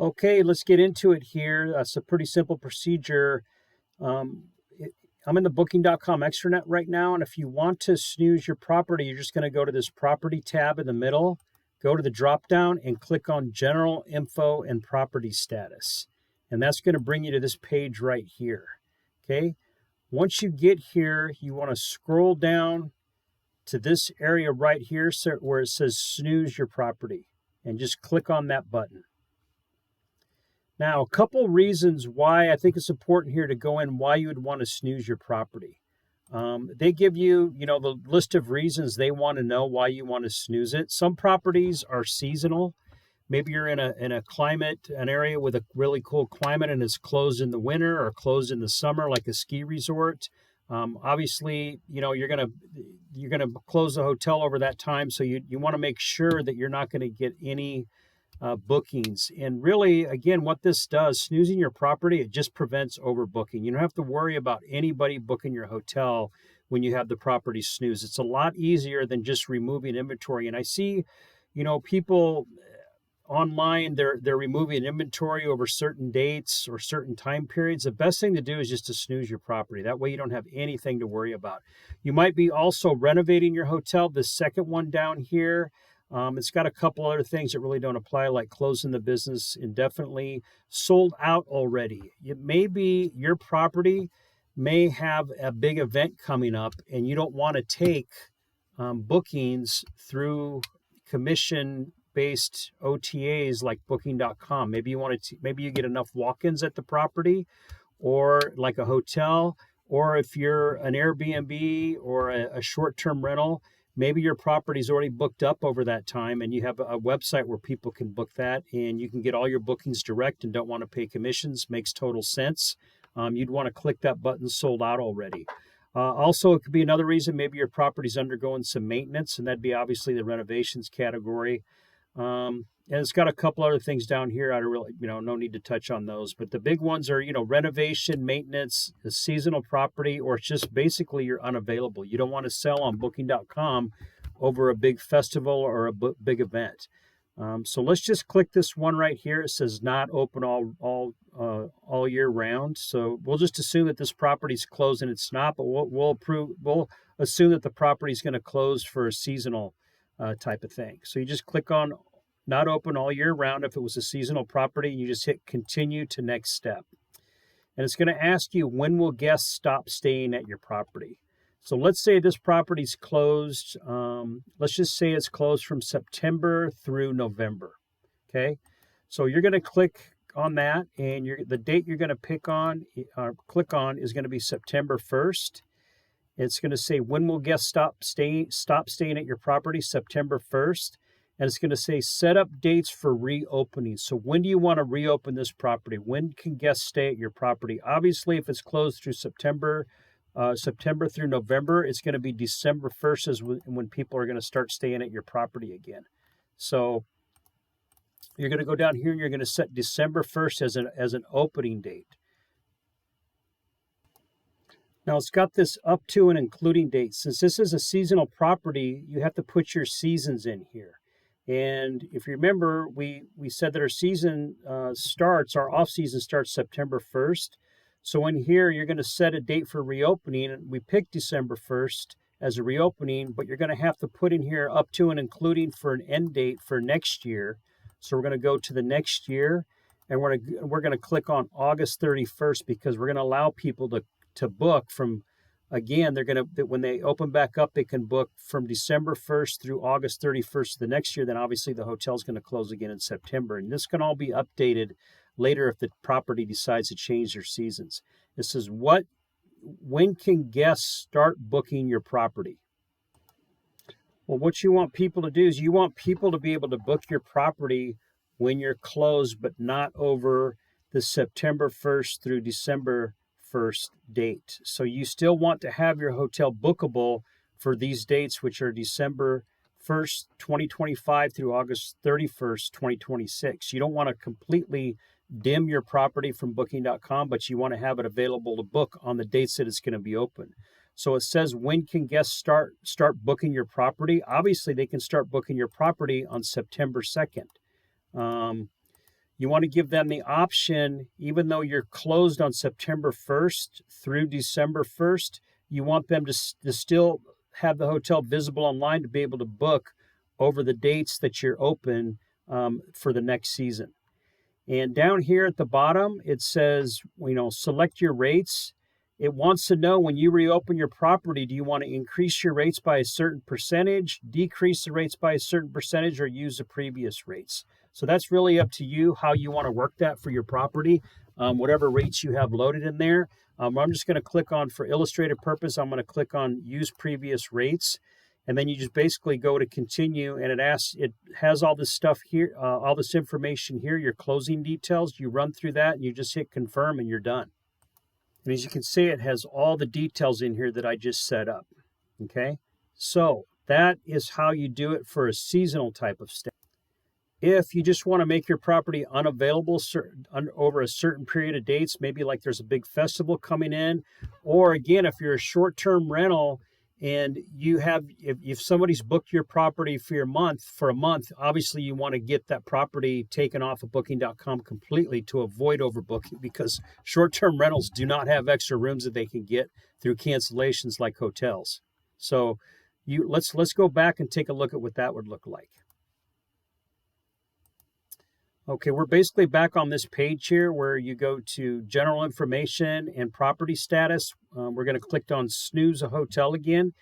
Okay, let's get into it here. That's a pretty simple procedure. Um, I'm in the booking.com extranet right now, and if you want to snooze your property, you're just going to go to this property tab in the middle, go to the drop down and click on general info and property status. And that's going to bring you to this page right here. Okay. Once you get here, you want to scroll down to this area right here where it says snooze your property and just click on that button. Now, a couple reasons why I think it's important here to go in why you would want to snooze your property. They give you, the list of reasons they want to know why you want to snooze it. Some properties are seasonal. Maybe you're in a climate, an area with a really cool climate and it's closed in the winter or closed in the summer, like a ski resort. Obviously, you're gonna close the hotel over that time, so you want to make sure that you're not going to get any bookings. And really, again, what this does, snoozing your property, it just prevents overbooking. You don't have to worry about anybody booking your hotel when you have the property snooze. It's a lot easier than just removing inventory. And I see, people online, they're removing inventory over certain dates or certain time periods. The best thing to do is just to snooze your property. That way you don't have anything to worry about. You might be also renovating your hotel. The second one down here, it's got a couple other things that really don't apply, like closing the business indefinitely, sold out already. It may be your property may have a big event coming up and you don't want to take bookings through commission-based OTAs like booking.com. Maybe you get enough walk-ins at the property or like a hotel, or if you're an Airbnb or a short-term rental, maybe your property's already booked up over that time and you have a website where people can book that and you can get all your bookings direct and don't want to pay commissions. Makes total sense. You'd want to click that button, sold out already. Also, it could be another reason, maybe your property's undergoing some maintenance, and that'd be obviously the renovations category. And it's got a couple other things down here. I don't really, no need to touch on those. But the big ones are, renovation, maintenance, a seasonal property, or it's just basically you're unavailable. You don't want to sell on booking.com over a big festival or a big event. So let's just click this one right here. It says not open all year round. So we'll just assume that this property's closed and it's not, but we'll assume that the property's going to close for a seasonal type of thing. So you just click on not open all year round if it was a seasonal property. You just hit continue to next step. And it's going to ask you, when will guests stop staying at your property? So let's say this property's closed. Let's just say it's closed from September through November. Okay. So you're going to click on that, and the date you're going to click on is going to be September 1st. It's going to say, when will guests stop staying at your property? September 1st. And it's going to say set up dates for reopening. So when do you want to reopen this property? When can guests stay at your property? Obviously, if it's closed through September through November, it's going to be December 1st is when people are going to start staying at your property again. So you're going to go down here and you're going to set December 1st as an opening date. Now it's got this up to and including date. Since this is a seasonal property, you have to put your seasons in here. And if you remember, we said that our season our off-season starts September 1st. So in here, you're going to set a date for reopening. And we picked December 1st as a reopening, but you're going to have to put in here up to and including for an end date for next year. So we're going to go to the next year, and we're going to click on August 31st because we're going to allow people to book from, again, when they open back up, they can book from December 1st through August 31st of the next year. Then obviously the hotel's going to close again in September. And this can all be updated later if the property decides to change their seasons. This is when can guests start booking your property? Well, what you want people to do is you want people to be able to book your property when you're closed, but not over the September 1st through December 1st date. So you still want to have your hotel bookable for these dates, which are December 1st, 2025 through August 31st, 2026. You don't want to completely dim your property from booking.com, but you want to have it available to book on the dates that it's going to be open. So it says, when can guests start booking your property? Obviously, they can start booking your property on September 2nd. You want to give them the option, even though you're closed on September 1st through December 1st, you want them to still have the hotel visible online to be able to book over the dates that you're open for the next season. And down here at the bottom, it says, select your rates. It wants to know, when you reopen your property, do you want to increase your rates by a certain percentage, decrease the rates by a certain percentage, or use the previous rates? So that's really up to you how you want to work that for your property, whatever rates you have loaded in there. I'm just going to click on, for illustrative purpose, I'm going to click on use previous rates. And then you just basically go to continue, and it has all this stuff here, all this information here, your closing details. You run through that and you just hit confirm and you're done. And as you can see, it has all the details in here that I just set up. Okay, so that is how you do it for a seasonal type of stay. If you just want to make your property unavailable over a certain period of dates, maybe like there's a big festival coming in, or again, if you're a short-term rental and you have, if somebody's booked your property for a month, obviously you want to get that property taken off of booking.com completely to avoid overbooking, because short-term rentals do not have extra rooms that they can get through cancellations like hotels. So let's go back and take a look at what that would look like. Okay, we're basically back on this page here where you go to general information and property status. We're going to click on Snooze a hotel again.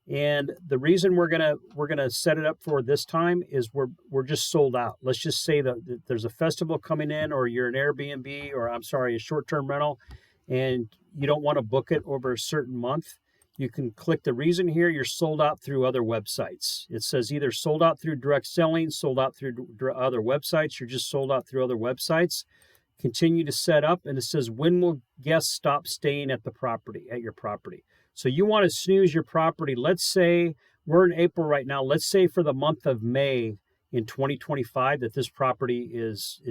And the reason we're gonna set it up for this time is we're just sold out. Let's just say that there's a festival coming in, or you're an Airbnb, or a short-term rental, and you don't want to book it over a certain month. You can click the reason here. You're sold out through other websites. It says either sold out through direct selling, sold out through other websites, you're just sold out through other websites. Continue to set up, and it says, when will guests stop staying at your property? So you want to snooze your property. Let's say we're in April right now. Let's say for the month of May in 2025 that this property is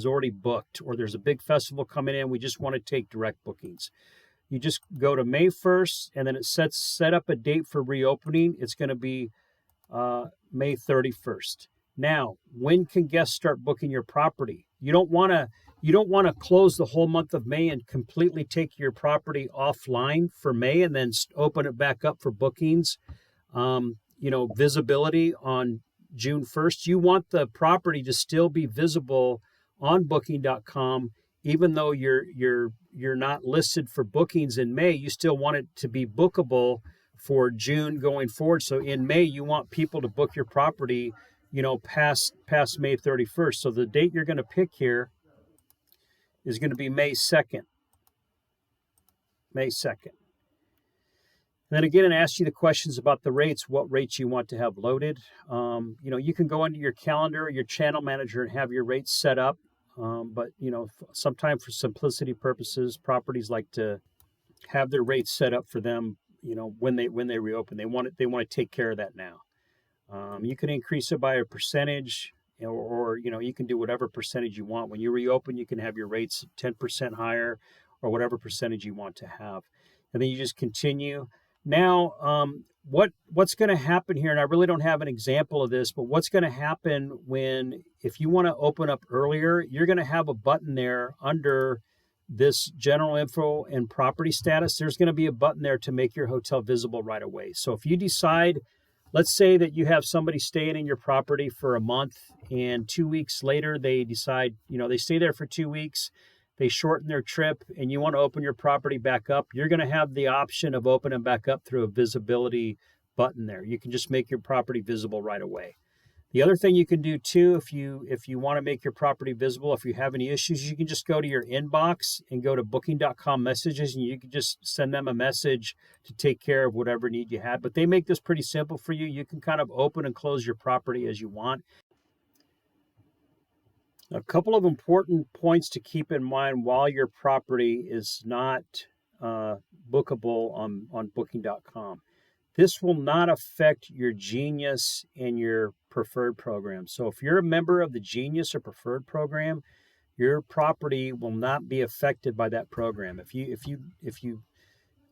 already booked, or there's a big festival coming in. We just want to take direct bookings. You just go to May 1st, and then it set up a date for reopening. It's going to be May 31st. Now, when can guests start booking your property? You don't want to close the whole month of May and completely take your property offline for May and then open it back up for bookings. Visibility on June 1st. You want the property to still be visible on booking.com. Even though you're not listed for bookings in May, you still want it to be bookable for June going forward. So in May, you want people to book your property, past May 31st. So the date you're going to pick here is going to be May 2nd. May 2nd. And then again, it asks you the questions about the rates, what rates you want to have loaded. You can go into your calendar or your channel manager and have your rates set up. But sometimes for simplicity purposes, properties like to have their rates set up for them, when they reopen. They want to take care of that now. You can increase it by a percentage, or you can do whatever percentage you want. When you reopen, you can have your rates 10% higher, or whatever percentage you want to have. And then you just continue. Now, what's going to happen here, and I really don't have an example of this, but what's going to happen if you want to open up earlier, you're going to have a button there under this general info and property status. There's going to be a button there to make your hotel visible right away. So if you decide, let's say that you have somebody staying in your property for a month, and 2 weeks later they decide, they stay there for 2 weeks, they shorten their trip, and you want to open your property back up, you're going to have the option of opening back up through a visibility button there. You can just make your property visible right away. The other thing you can do too, if you want to make your property visible, if you have any issues, you can just go to your inbox and go to booking.com messages, and you can just send them a message to take care of whatever need you had. But they make this pretty simple for you. You can kind of open and close your property as you want. A couple of important points to keep in mind while your property is not bookable on booking.com. This will not affect your Genius and your Preferred program. So if you're a member of the Genius or Preferred program, your property will not be affected by that program. If you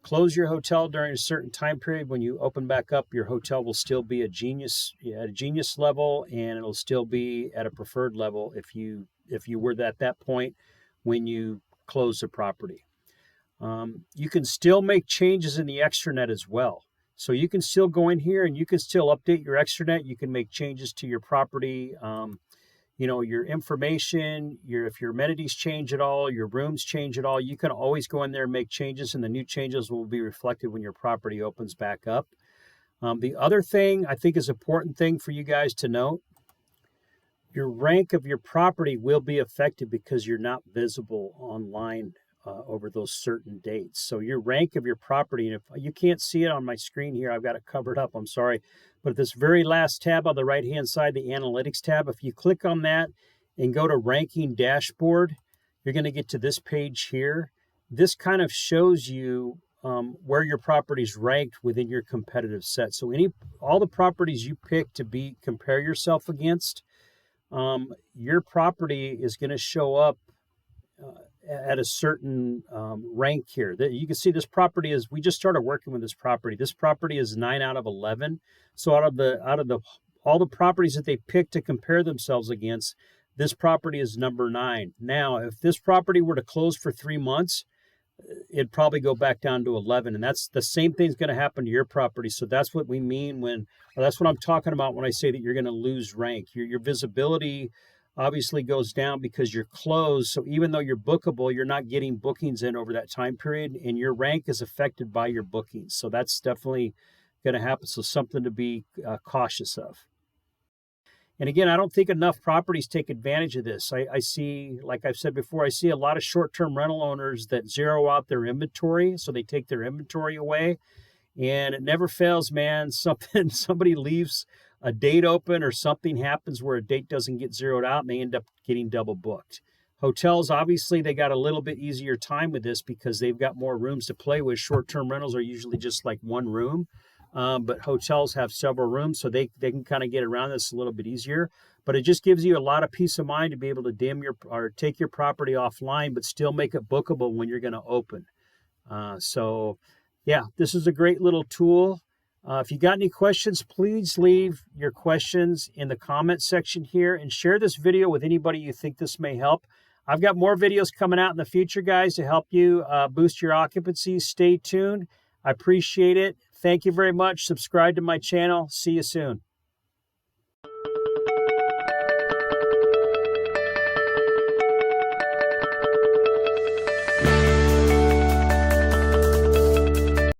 close your hotel during a certain time period, when you open back up, your hotel will still be at a Genius level, and it'll still be at a Preferred level if you if you were at that point when you close the property. You can still make changes in the extranet as well. So you can still go in here and you can still update your extranet. You can make changes to your property, your information, if your amenities change at all, your rooms change at all, you can always go in there and make changes, and the new changes will be reflected when your property opens back up. The other thing I think is an important thing for you guys to note, your rank of your property will be affected because you're not visible online over those certain dates. So your rank of your property, and if you can't see it on my screen here, I've got it covered up, I'm sorry. But this very last tab on the right-hand side, the Analytics tab, if you click on that and go to Ranking Dashboard, you're going to get to this page here. This kind of shows you where your property's ranked within your competitive set. So all the properties you pick to compare yourself against, your property is going to show up at a certain rank here. You can see this property we just started working with this property. This property is 9 out of 11. So out of all the properties that they picked to compare themselves against, this property is number 9. Now, if this property were to close for 3 months, it'd probably go back down to 11. And that's the same thing's going to happen to your property. So that's what we mean that's what I'm talking about when I say that you're going to lose rank. Your visibility obviously goes down because you're closed. So even though you're bookable, you're not getting bookings in over that time period, and your rank is affected by your bookings. So that's definitely going to happen. So something to be cautious of. And again, I don't think enough properties take advantage of this. I see, like I've said before, I see a lot of short-term rental owners that zero out their inventory. So they take their inventory away, and it never fails, man. Somebody leaves a date open or something happens where a date doesn't get zeroed out and they end up getting double booked. Hotels, obviously, they got a little bit easier time with this because they've got more rooms to play with. Short-term rentals are usually just like one room, but hotels have several rooms, so they can kind of get around this a little bit easier. But it just gives you a lot of peace of mind to be able to take your property offline, but still make it bookable when you're going to open. So yeah, this is a great little tool. If you got any questions, please leave your questions in the comment section here and share this video with anybody you think this may help. I've got more videos coming out in the future, guys, to help you boost your occupancy. Stay tuned. I appreciate it. Thank you very much. Subscribe to my channel. See you soon.